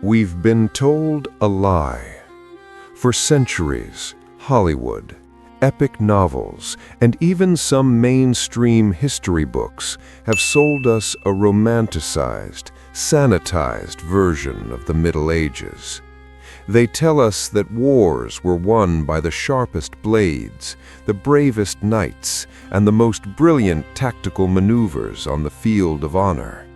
We've been told a lie. For centuries, Hollywood, epic novels, and even some mainstream history books have sold us a romanticized, sanitized version of the Middle Ages. They tell us that wars were won by the sharpest blades, the bravest knights, and the most brilliant tactical maneuvers on the field of honor.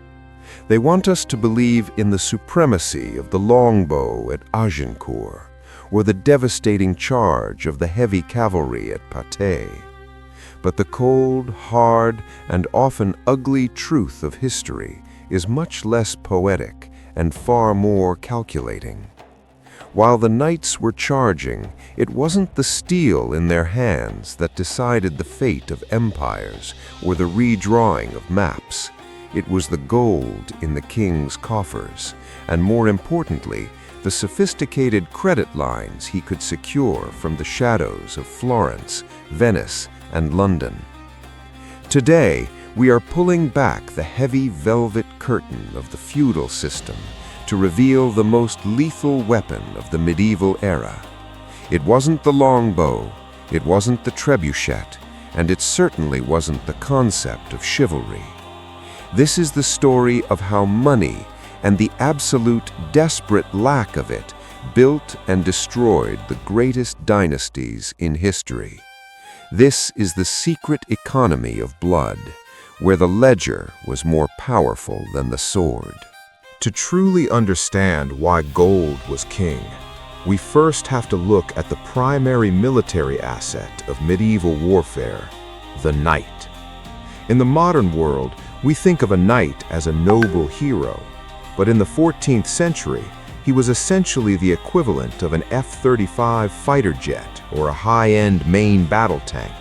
They want us to believe in the supremacy of the longbow at Agincourt, or the devastating charge of the heavy cavalry at Patay. But the cold, hard, and often ugly truth of history is much less poetic and far more calculating. While the knights were charging, it wasn't the steel in their hands that decided the fate of empires or the redrawing of maps. It was the gold in the king's coffers, and more importantly, the sophisticated credit lines he could secure from the shadows of Florence, Venice, and London. Today, we are pulling back the heavy velvet curtain of the feudal system to reveal the most lethal weapon of the medieval era. It wasn't the longbow, it wasn't the trebuchet, and it certainly wasn't the concept of chivalry. This is the story of how money, and the absolute desperate lack of it, built and destroyed the greatest dynasties in history. This is the secret economy of blood, where the ledger was more powerful than the sword. To truly understand why gold was king, we first have to look at the primary military asset of medieval warfare, the knight. In the modern world, we think of a knight as a noble hero, but in the 14th century, he was essentially the equivalent of an F-35 fighter jet or a high-end main battle tank.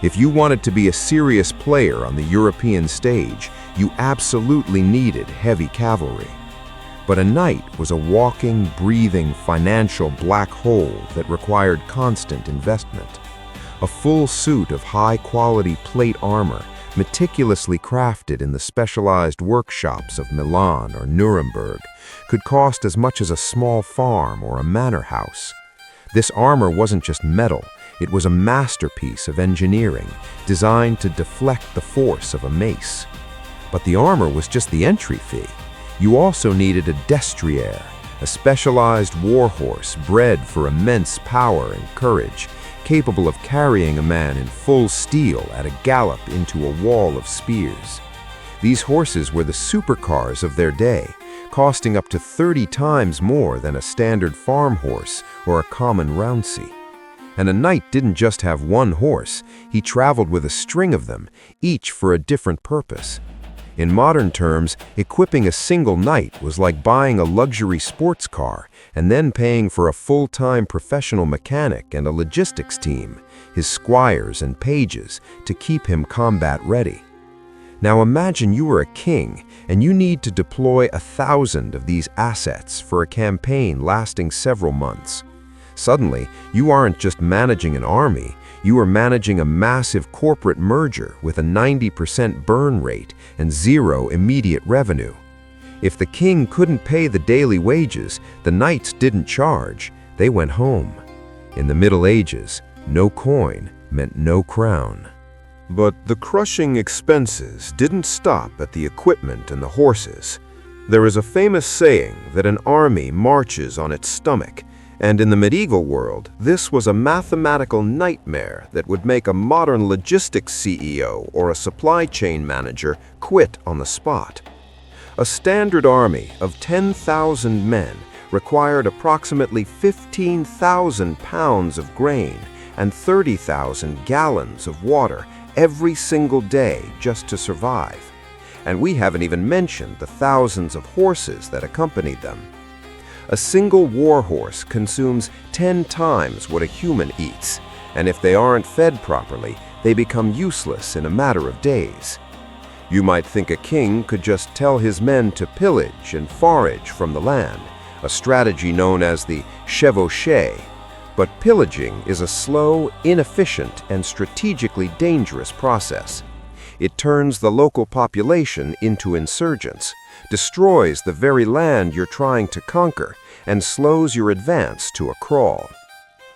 If you wanted to be a serious player on the European stage, you absolutely needed heavy cavalry. But a knight was a walking, breathing financial black hole that required constant investment. A full suit of high-quality plate armor, meticulously crafted in the specialized workshops of Milan or Nuremberg, could cost as much as a small farm or a manor house. This armor wasn't just metal, it was a masterpiece of engineering, designed to deflect the force of a mace. But the armor was just the entry fee. You also needed a destrier, a specialized warhorse bred for immense power and courage, capable of carrying a man in full steel at a gallop into a wall of spears. These horses were the supercars of their day, costing up to 30 times more than a standard farm horse or a common rouncey. And a knight didn't just have one horse, he traveled with a string of them, each for a different purpose. In modern terms, equipping a single knight was like buying a luxury sports car and then paying for a full-time professional mechanic and a logistics team, his squires and pages, to keep him combat ready. Now imagine you are a king and you need to deploy 1,000 of these assets for a campaign lasting several months. Suddenly, you aren't just managing an army, you are managing a massive corporate merger with a 90% burn rate and zero immediate revenue. If the king couldn't pay the daily wages, the knights didn't charge, they went home. In the Middle Ages, no coin meant no crown. But the crushing expenses didn't stop at the equipment and the horses. There is a famous saying that an army marches on its stomach, and in the medieval world, this was a mathematical nightmare that would make a modern logistics CEO or a supply chain manager quit on the spot. A standard army of 10,000 men required approximately 15,000 pounds of grain and 30,000 gallons of water every single day just to survive. And we haven't even mentioned the thousands of horses that accompanied them. A single war horse consumes 10 times what a human eats, and if they aren't fed properly, they become useless in a matter of days. You might think a king could just tell his men to pillage and forage from the land, a strategy known as the chevauchée. But pillaging is a slow, inefficient, and strategically dangerous process. It turns the local population into insurgents, destroys the very land you're trying to conquer, and slows your advance to a crawl.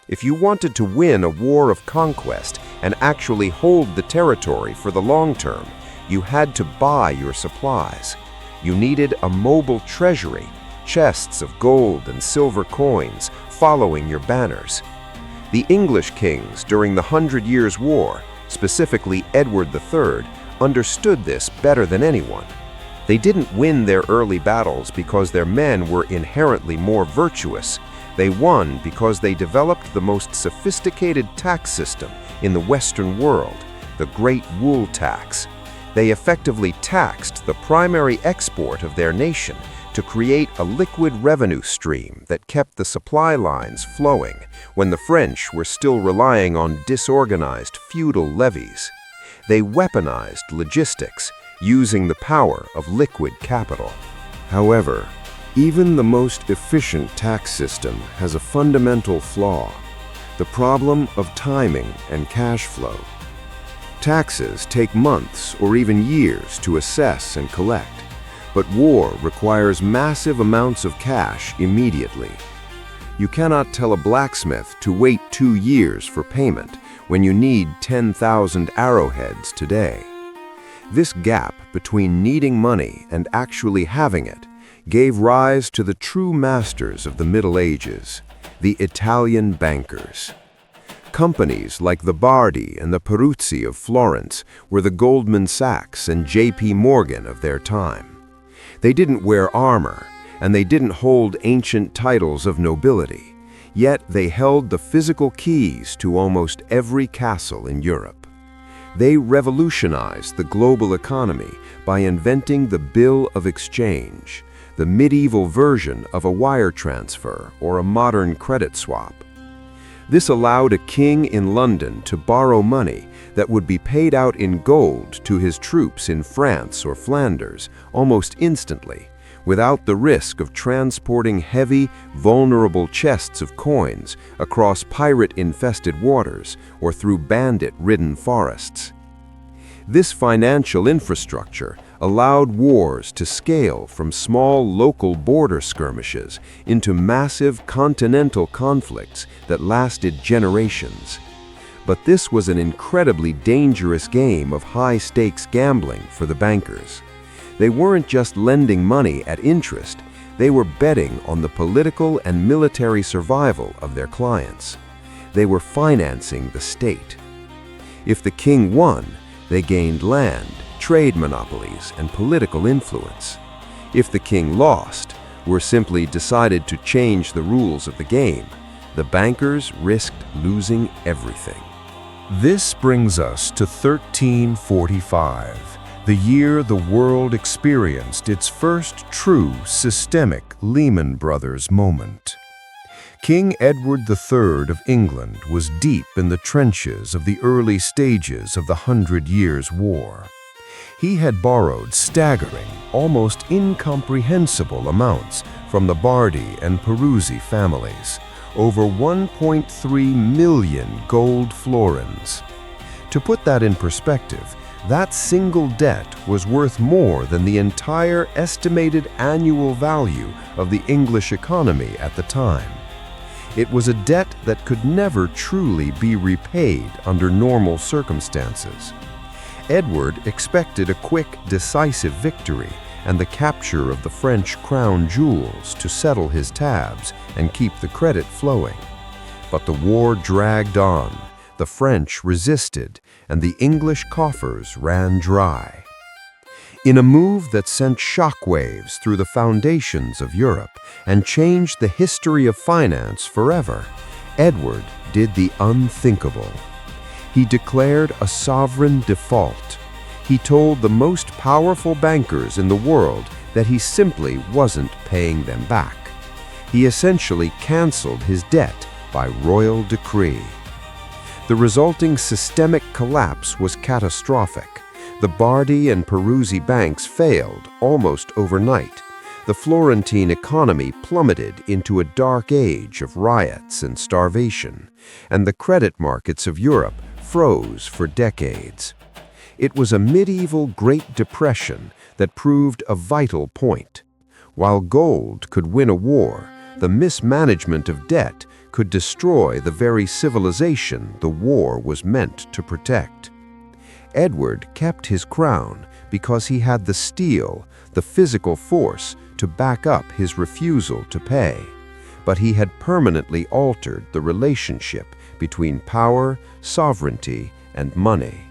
If you wanted to win a war of conquest and actually hold the territory for the long term, you had to buy your supplies. You needed a mobile treasury, chests of gold and silver coins following your banners. The English kings during the 100 Years' War, specifically Edward III, understood this better than anyone. They didn't win their early battles because their men were inherently more virtuous. They won because they developed the most sophisticated tax system in the Western world, the Great Wool Tax. They effectively taxed the primary export of their nation to create a liquid revenue stream that kept the supply lines flowing when the French were still relying on disorganized feudal levies. They weaponized logistics, using the power of liquid capital. However, even the most efficient tax system has a fundamental flaw: the problem of timing and cash flow. Taxes take months or even years to assess and collect, but war requires massive amounts of cash immediately. You cannot tell a blacksmith to wait 2 years for payment when you need 10,000 arrowheads today. This gap between needing money and actually having it gave rise to the true masters of the Middle Ages, the Italian bankers. Companies like the Bardi and the Peruzzi of Florence were the Goldman Sachs and J.P. Morgan of their time. They didn't wear armor, and they didn't hold ancient titles of nobility, yet they held the physical keys to almost every castle in Europe. They revolutionized the global economy by inventing the bill of exchange, the medieval version of a wire transfer or a modern credit swap. This allowed a king in London to borrow money that would be paid out in gold to his troops in France or Flanders almost instantly, without the risk of transporting heavy, vulnerable chests of coins across pirate-infested waters or through bandit-ridden forests. This financial infrastructure allowed wars to scale from small local border skirmishes into massive continental conflicts that lasted generations. But this was an incredibly dangerous game of high-stakes gambling for the bankers. They weren't just lending money at interest, they were betting on the political and military survival of their clients. They were financing the state. If the king won, they gained land, trade monopolies, and political influence. If the king lost, or simply decided to change the rules of the game, the bankers risked losing everything. This brings us to 1345, the year the world experienced its first true systemic Lehman Brothers moment. King Edward III of England was deep in the trenches of the early stages of the 100 Years' War. He had borrowed staggering, almost incomprehensible amounts from the Bardi and Peruzzi families, over 1.3 million gold florins. To put that in perspective, that single debt was worth more than the entire estimated annual value of the English economy at the time. It was a debt that could never truly be repaid under normal circumstances. Edward expected a quick, decisive victory and the capture of the French crown jewels to settle his tabs and keep the credit flowing. But the war dragged on, the French resisted, and the English coffers ran dry. In a move that sent shockwaves through the foundations of Europe and changed the history of finance forever, Edward did the unthinkable. He declared a sovereign default. He told the most powerful bankers in the world that he simply wasn't paying them back. He essentially canceled his debt by royal decree. The resulting systemic collapse was catastrophic. The Bardi and Peruzzi banks failed almost overnight. The Florentine economy plummeted into a dark age of riots and starvation, and the credit markets of Europe froze for decades. It was a medieval Great Depression that proved a vital point. While gold could win a war, the mismanagement of debt could destroy the very civilization the war was meant to protect. Edward kept his crown because he had the steel, the physical force, to back up his refusal to pay. But he had permanently altered the relationship between power, sovereignty, and money.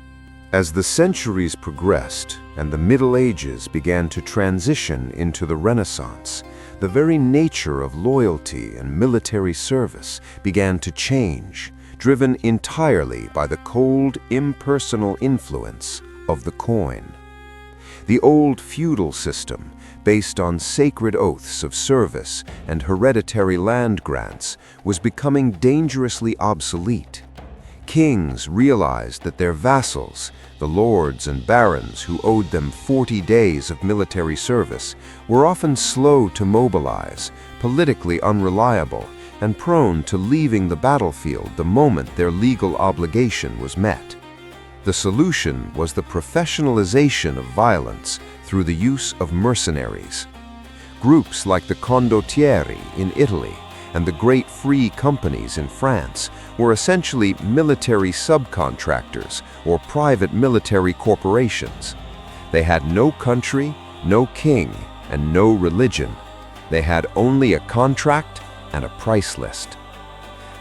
As the centuries progressed and the Middle Ages began to transition into the Renaissance, the very nature of loyalty and military service began to change, driven entirely by the cold, impersonal influence of the coin. The old feudal system, based on sacred oaths of service and hereditary land grants, was becoming dangerously obsolete. Kings realized that their vassals, the lords and barons who owed them 40 days of military service, were often slow to mobilize, politically unreliable, and prone to leaving the battlefield the moment their legal obligation was met. The solution was the professionalization of violence through the use of mercenaries. Groups like the condottieri in Italy and the great free companies in France were essentially military subcontractors or private military corporations. They had no country, no king, and no religion. They had only a contract and a price list.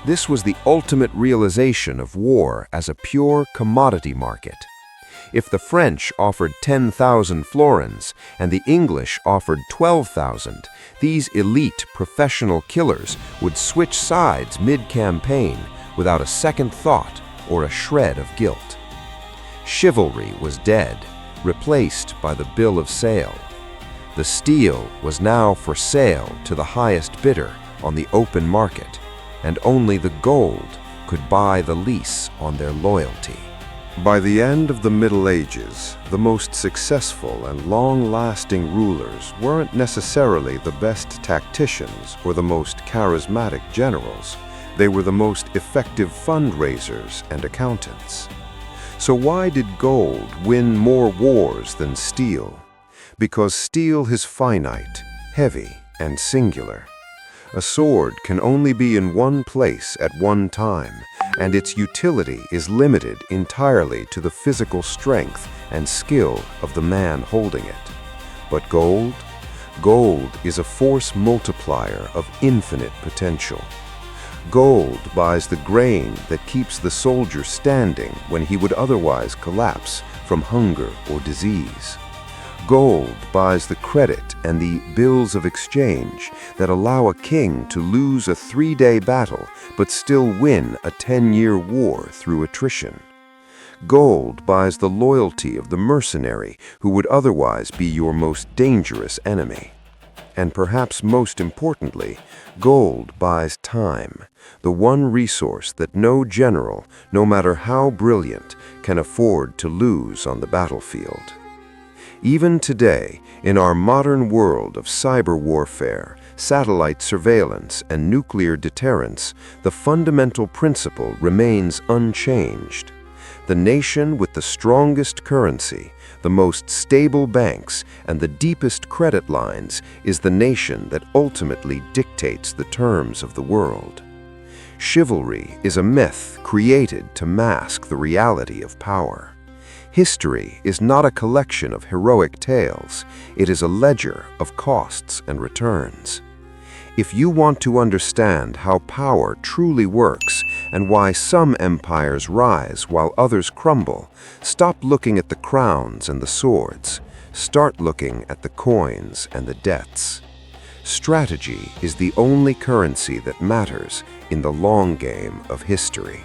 This was the ultimate realization of war as a pure commodity market. If the French offered 10,000 florins and the English offered 12,000, these elite professional killers would switch sides mid-campaign without a second thought or a shred of guilt. Chivalry was dead, replaced by the bill of sale. The steel was now for sale to the highest bidder on the open market, and only the gold could buy the lease on their loyalty. By the end of the Middle Ages, the most successful and long-lasting rulers weren't necessarily the best tacticians or the most charismatic generals. They were the most effective fundraisers and accountants. So why did gold win more wars than steel? Because steel is finite, heavy, and singular. A sword can only be in one place at one time, and its utility is limited entirely to the physical strength and skill of the man holding it. But gold? Gold is a force multiplier of infinite potential. Gold buys the grain that keeps the soldier standing when he would otherwise collapse from hunger or disease. Gold buys the credit and the bills of exchange that allow a king to lose a 3-day battle but still win a 10-year war through attrition. Gold buys the loyalty of the mercenary who would otherwise be your most dangerous enemy. And perhaps most importantly, gold buys time, the one resource that no general, no matter how brilliant, can afford to lose on the battlefield. Even today, in our modern world of cyber warfare, satellite surveillance, and nuclear deterrence, the fundamental principle remains unchanged. The nation with the strongest currency, the most stable banks, and the deepest credit lines is the nation that ultimately dictates the terms of the world. Chivalry is a myth created to mask the reality of power. History is not a collection of heroic tales, it is a ledger of costs and returns. If you want to understand how power truly works and why some empires rise while others crumble, stop looking at the crowns and the swords. Start looking at the coins and the debts. Strategy is the only currency that matters in the long game of history.